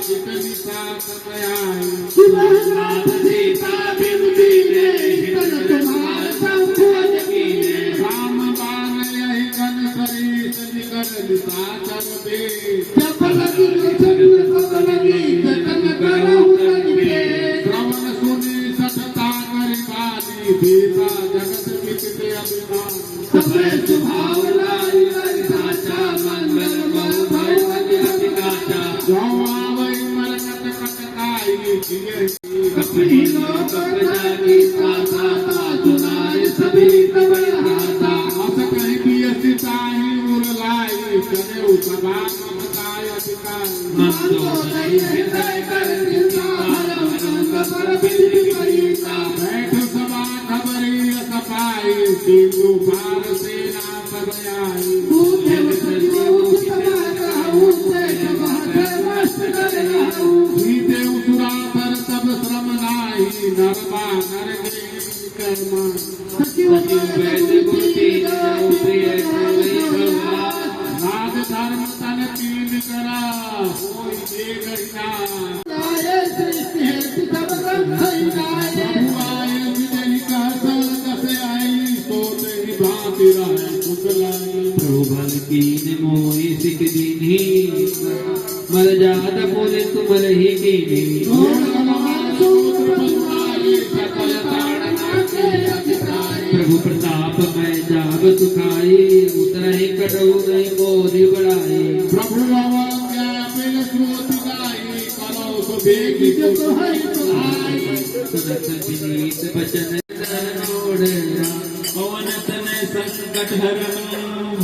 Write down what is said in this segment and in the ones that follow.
जितनी सातमयाई सुबह सीता बिंदी ने हितन तुम्हार संपूर्ण कीने राम बाण यही गन करी सनिकर निशाचर बे जब लगी सतुर कब लगी जतन करो तन पे श्रवण सुनी सतता करी बानी भीता जगत मिटते अभिमान समय स्वभाव लाई लाई साचा मंगल बहु भय अति काचा जो आवई मरकत कटकाई जिये कपड़ी लोक जागी साता सुनाए सभी तब आता अस कहीं भी असिताई उरलाई चले सभा ममताय अधिकारी मंदो नहीं हृदय कर चिंता हरम रंग पर बिजली करीता बैठ सभा खबरी सफाई सिंधु पार सेना सब आई भूते सजीव सदा रहूं से जगत मस्त कर रहूं सीते उसुरा पर तब श्रम नाई नरबा नरगे कर्मा सचिव वैद बुद्धि जाऊ प्रिय कोई भगवान नाद धर्म तन तीन करा होई जे गईना नारे सृष्टि है सब रंग नारे आए जितनी कहता कसे आई तो तेरी भांति रहे कुशलाई प्रभु बल कीन मोहि सिख दीन्ही मर जात मोरे तुमर ही कीनी प्रभु प्रताप मैं जाब सुखाई उतरहि कटौ नहीं मोहि बढ़ाई प्रभु व्यापिल स्रोत गाई करो सो बेगी जो हरि तुहाई सुनत विनीत बचन नोड़ पवन तनय संकट हरण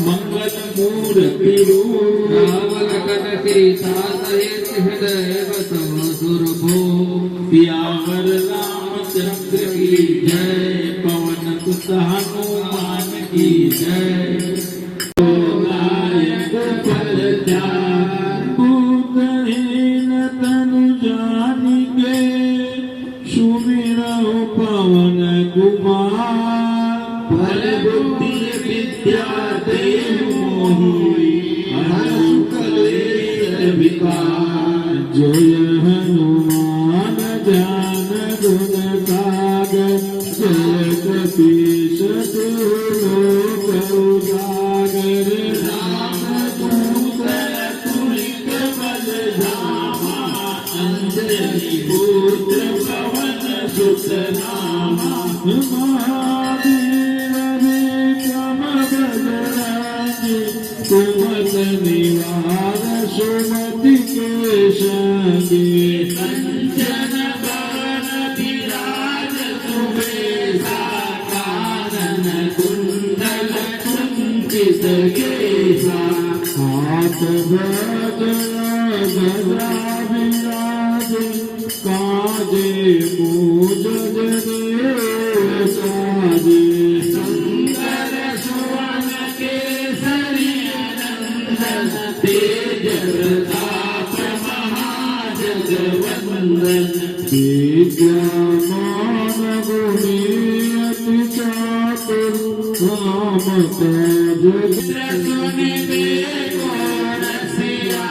मंगल मूर्ति रूप राम लखन सीता सहित हृदय बसव सुरभो सियावर रामचंद्र की जय पवन सुत हनुमान की जय नायक फल बुद्धहीन तनु जानिके सुमिरौ पवन कुमार फल बुद्धि विद्या देहु मोहि हरहु कलेश विकार जय हनुमान ज्ञान गुण सागर जय कपीश लोक उजागर रामदूत तुलित बल धामा अंजनी पुत्र पवन सुत नामा महावीर विक्रम बजरंगी सुमत निवार सुमति के संगी कंचन बरन विराज सुबेसा कानन कुंडल कुंचित केसा हाथ वज्र गदा विराज काजे पूज साजे सुंदर सुवन केसरी नंदन तेज प्रताप महाजगवंदन विद्यामान गुणी अति चातुर राम तेज सुनि देखो रसिया